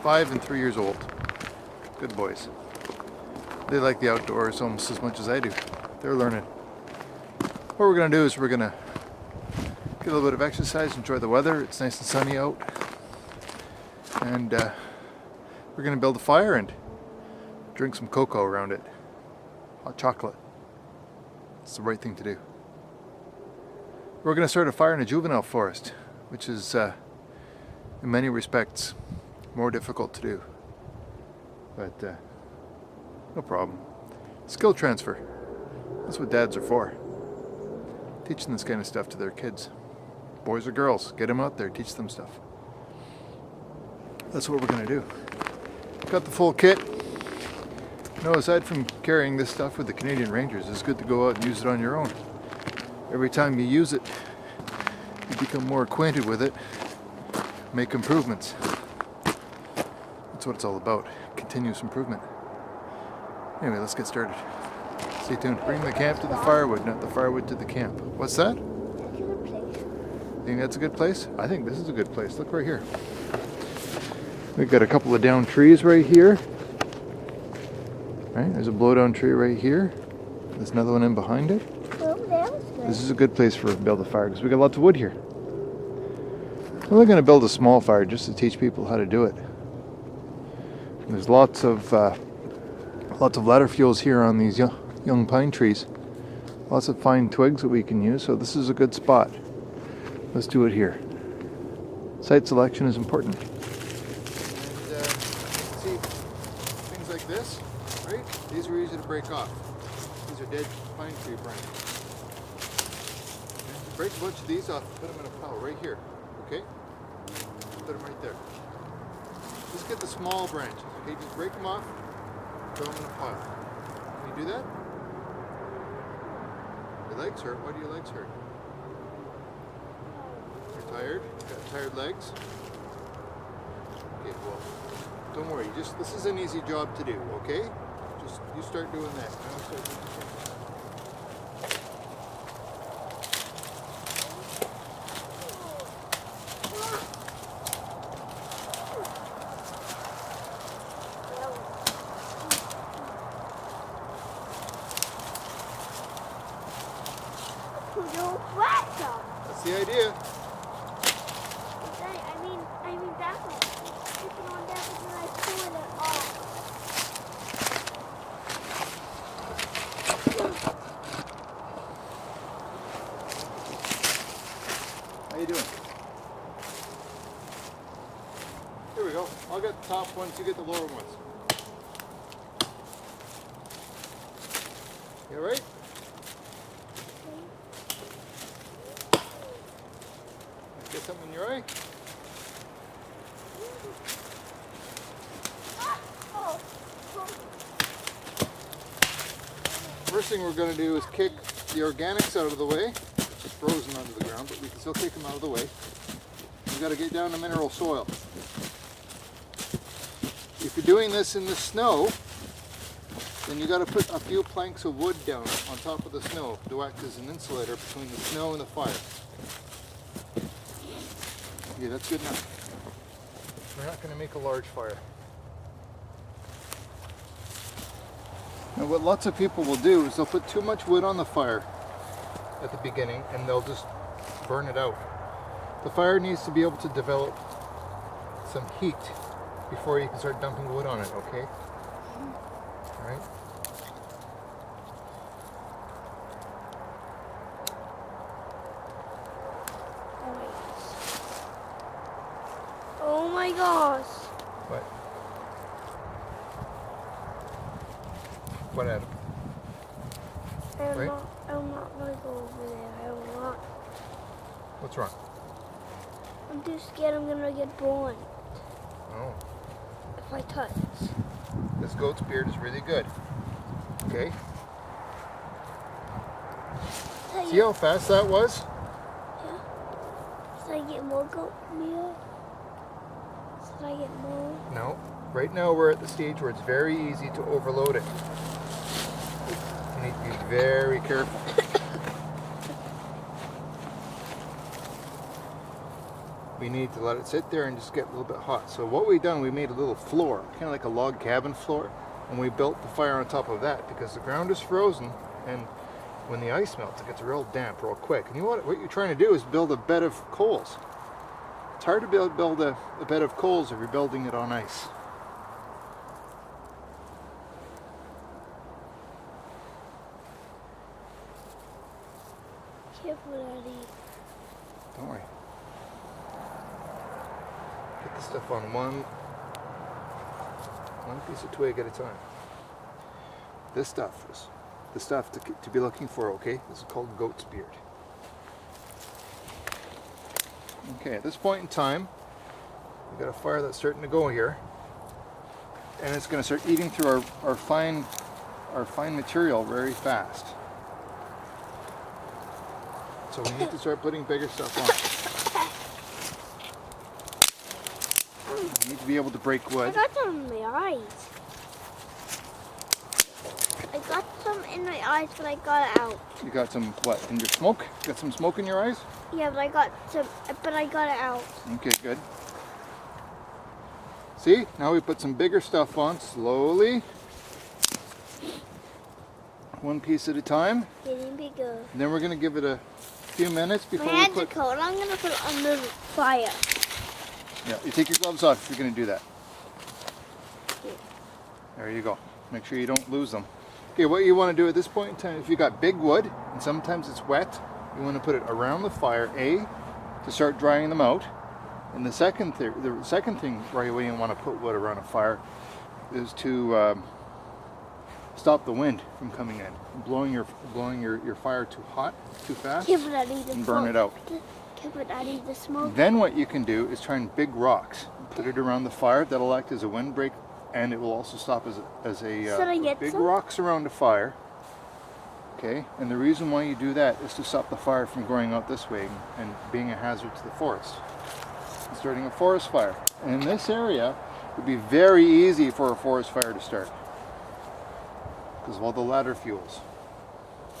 5 and 3 years old. Good boys. They like the outdoors almost as much as I do. They're learning. What we're going to do is we're going to get a little bit of exercise, enjoy the weather. It's nice and sunny out. And we're going to build a fire and drink some cocoa around it. Hot chocolate. It's the right thing to do. We're going to start a fire in a juvenile forest, which is in many respects more difficult to do. But no problem. Skill transfer. That's what dads are for. Teaching this kind of stuff to their kids. Boys or girls, get them out there, teach them stuff. That's what we're going to do. Got the full kit. You know, aside from carrying this stuff with the Canadian Rangers, it's good to go out and use it on your own. Every time you use it, you become more acquainted with it, make improvements. That's what it's all about, continuous improvement. Anyway, let's get started. Stay tuned. Bring the camp to the firewood, not the firewood to the camp. What's that? That's a good place. Think that's a good place? I think this is a good place. Look right here. We've got a couple of down trees right here. Right, there's a blowdown tree right here. There's another one in behind it. This is a good place for build a fire because we got lots of wood here. We're going to build a small fire just to teach people how to do it. There's lots of ladder fuels here on these young pine trees. Lots of fine twigs that we can use, so this is a good spot. Let's do it here. Site selection is important. And see, things like this, right? These are easy to break off. These are dead pine tree branches. Break a bunch of these off and put them in a pile right here, okay? Put them right there. Just get the small branches, okay? Just break them off, throw them in a pile. Can you do that? Your legs hurt? Why do your legs hurt? You're tired? You got tired legs? Okay, well, don't worry. This is an easy job to do, okay? Just you start doing that. I'll start doing the same. That's the idea. I mean that one. Keeping on that one when I pull it off. How you doing? Here we go. I'll get the top ones, you get the lower ones. You alright? Get something in your eye? First thing we're going to do is kick the organics out of the way. It's just frozen under the ground, but we can still kick them out of the way. We've got to get down to mineral soil. If you're doing this in the snow, then you got to put a few planks of wood down on top of the snow to act as an insulator between the snow and the fire. Yeah, that's good enough. We're not going to make a large fire. Now what lots of people will do is they'll put too much wood on the fire at the beginning and they'll just burn it out. The fire needs to be able to develop some heat before you can start dumping wood on it, okay? Alright? Oh my gosh. What? What, Adam? I'm not going to go over there. I will not. What's wrong? I'm too scared I'm going to get burned. Oh. If I touch. This goat's beard is really good. Okay? See how fast that was? Yeah. Should I get more goat meal? Should I get more? No. Right now we're at the stage where it's very easy to overload it. You need to be very careful. we need to let it sit there and just get a little bit hot. So what we've done, we made a little floor, kind of like a log cabin floor, and we built the fire on top of that because the ground is frozen, and when the ice melts, it gets real damp real quick. And you know what you're trying to do is build a bed of coals. It's hard to build a bed of coals if you're building it on ice. Careful, Daddy. Don't worry. Get the stuff on one piece of twig at a time. This stuff is the stuff to be looking for, okay? This is called goat's beard. Okay, at this point in time, we've got a fire that's starting to go here. And it's going to start eating through our fine material very fast. So we need to start putting bigger stuff on. You need to be able to break wood. I got some in my eyes. I got some in my eyes, but I got it out. You got some, what, in your smoke? Got some smoke in your eyes? Yeah, but I got it out. Okay, good. See, now we put some bigger stuff on slowly. One piece at a time. Getting bigger. And then we're going to give it a few minutes before My we hands put... are cold. I'm going to put it on the fire. Yeah, you take your gloves off if you're going to do that. Okay. There you go. Make sure you don't lose them. Okay, what you want to do at this point in time, if you got big wood, and sometimes it's wet, you want to put it around the fire, to start drying them out. And the second thing right away you want to put wood around a fire is to stop the wind from coming in, blowing your fire too hot, too fast, and burn it out. The smoke. Then what you can do is try and big rocks, put it around the fire. That'll act as a windbreak, and it will also stop as big rocks around the fire. Okay, and the reason why you do that is to stop the fire from going out this way and being a hazard to the forest. And starting a forest fire. And in this area, it would be very easy for a forest fire to start because of all the ladder fuels.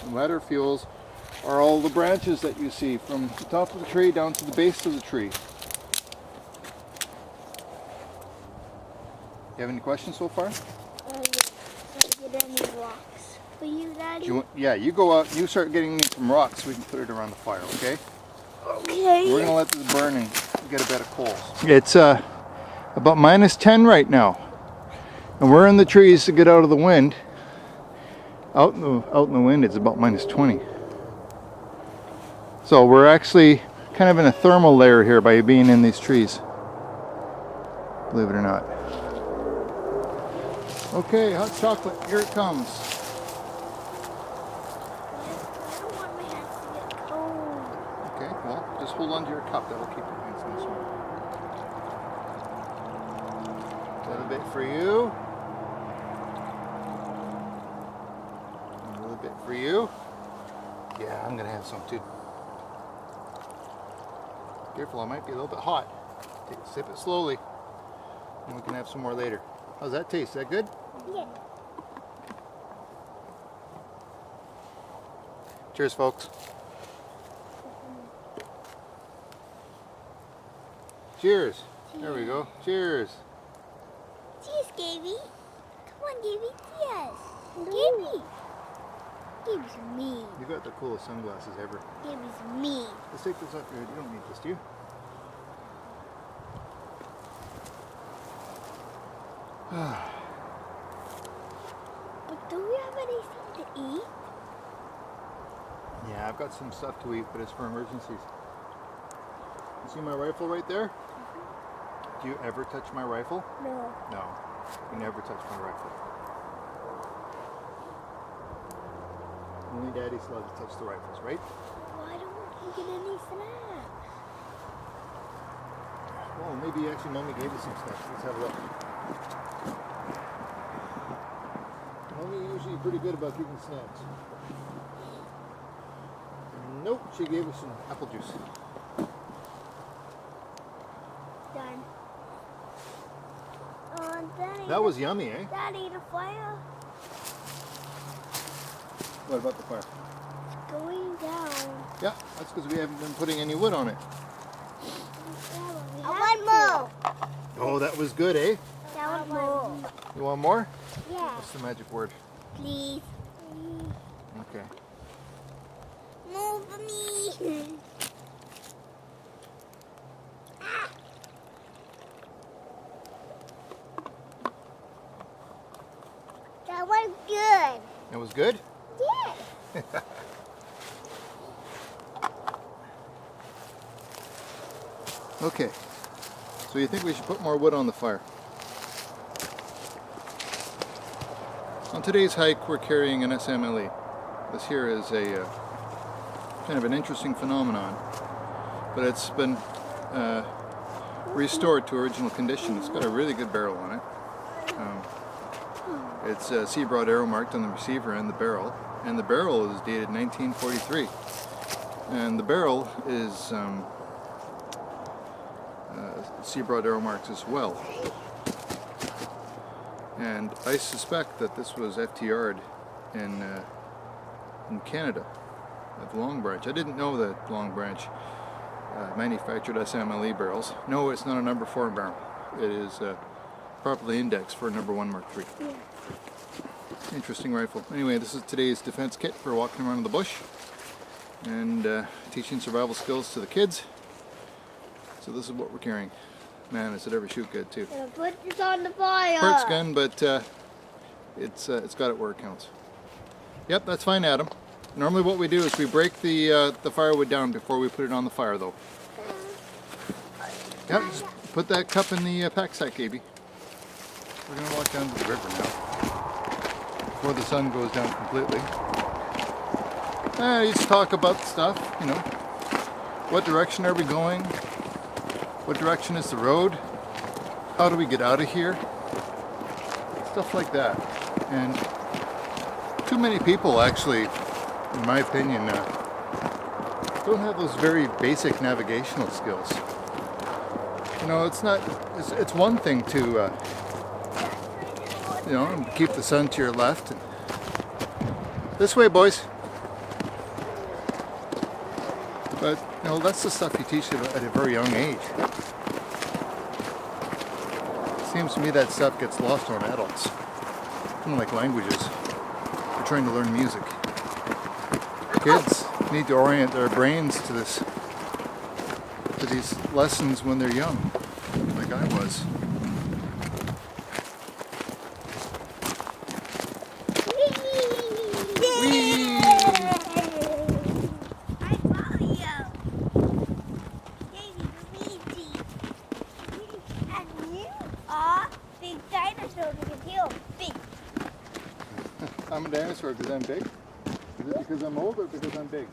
And ladder fuels are all the branches that you see from the top of the tree down to the base of the tree. You have any questions so far? Yes. Did I get any rocks for you, Daddy? You go out, you start getting them from rocks so we can put it around the fire, okay? Okay. We're going to let this burn and get a bed of coals. It's about -10 right now. And we're in the trees to get out of the wind. Out in the wind it's about -20. So we're actually kind of in a thermal layer here by being in these trees. Believe it or not. Okay, hot chocolate, here it comes. I don't want my hands to get cold. Okay, well, just hold on to your cup, that'll keep your hands nice and warm. A little bit for you. A little bit for you. Yeah, I'm gonna have some too. Careful, it might be a little bit hot. Sip it slowly, and we can have some more later. How's that taste? Is that good? Yeah. Cheers, folks. Cheers. There we go. Cheers. Cheers, Gaby. Come on, Gaby. Yes. Gaby. Gaby's mean. You got the coolest sunglasses ever. Gaby's mean. Let's take this off your head. You don't need this, do you? But do we have anything to eat? Yeah, I've got some stuff to eat, but it's for emergencies. You see my rifle right there? Do you ever touch my rifle? No. No, you never touch my rifle. Only Daddy's allowed to touch the rifles, right? Why don't we get any snacks? Well, maybe actually Mommy gave us some snacks. Let's have a look. Mommy usually pretty good about giving snacks. Nope, she gave us some apple juice. Done. Daddy. That was yummy, eh? Daddy, the fire. What about the fire? It's going down. Yeah, that's because we haven't been putting any wood on it. Yeah, Oh, that was good, eh? That one more. You want more? Yeah. What's the magic word? Please. Okay. Move me. That was good. It was good? Yeah. Okay. So you think we should put more wood on the fire? On today's hike, we're carrying an SMLE. This here is a kind of an interesting phenomenon, but it's been restored to original condition. It's got a really good barrel on it. It's C-broad arrow marked on the receiver and the barrel is dated 1943. And the barrel is C-broad arrow marks as well. And I suspect that this was FTR'd in Canada at Long Branch. I didn't know that Long Branch manufactured SMLE barrels. No, it's not a number 4 barrel. It is properly indexed for a number 1 Mark III. Yeah. Interesting rifle. Anyway, this is today's defense kit for walking around in the bush and teaching survival skills to the kids. So this is what we're carrying. Man, does it ever shoot good too. Gonna put this on the fire. Hurts gun, but it's got it where it counts. Yep, that's fine, Adam. Normally what we do is we break the firewood down before we put it on the fire, though. Yep, just put that cup in the pack sack, Gaby. We're gonna walk down to the river now before the sun goes down completely. Just talk about stuff, you know. What direction are we going? What direction is the road? How do we get out of here? Stuff like that. And too many people actually, in my opinion, don't have those very basic navigational skills. You know, it's one thing to you know, keep the sun to your left. And this way, boys. But, you know, that's the stuff you teach at a very young age. Seems to me that stuff gets lost on adults. Kind of like languages. They're trying to learn music. Kids need to orient their brains to these lessons when they're young, like I was. I'm a dinosaur because I'm big? Is it because I'm old or because I'm big?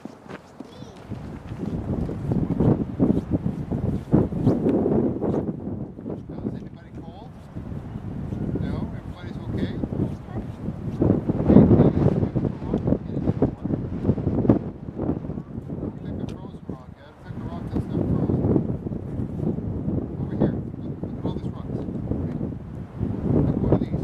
Is anybody cold? No? Everybody's okay? Pick a frozen rock, Dad. Pick a rock that's not frozen. Over here. Look at all these rocks. Pick one of these.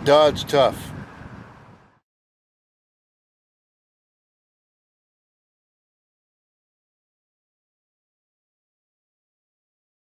Dodge tough.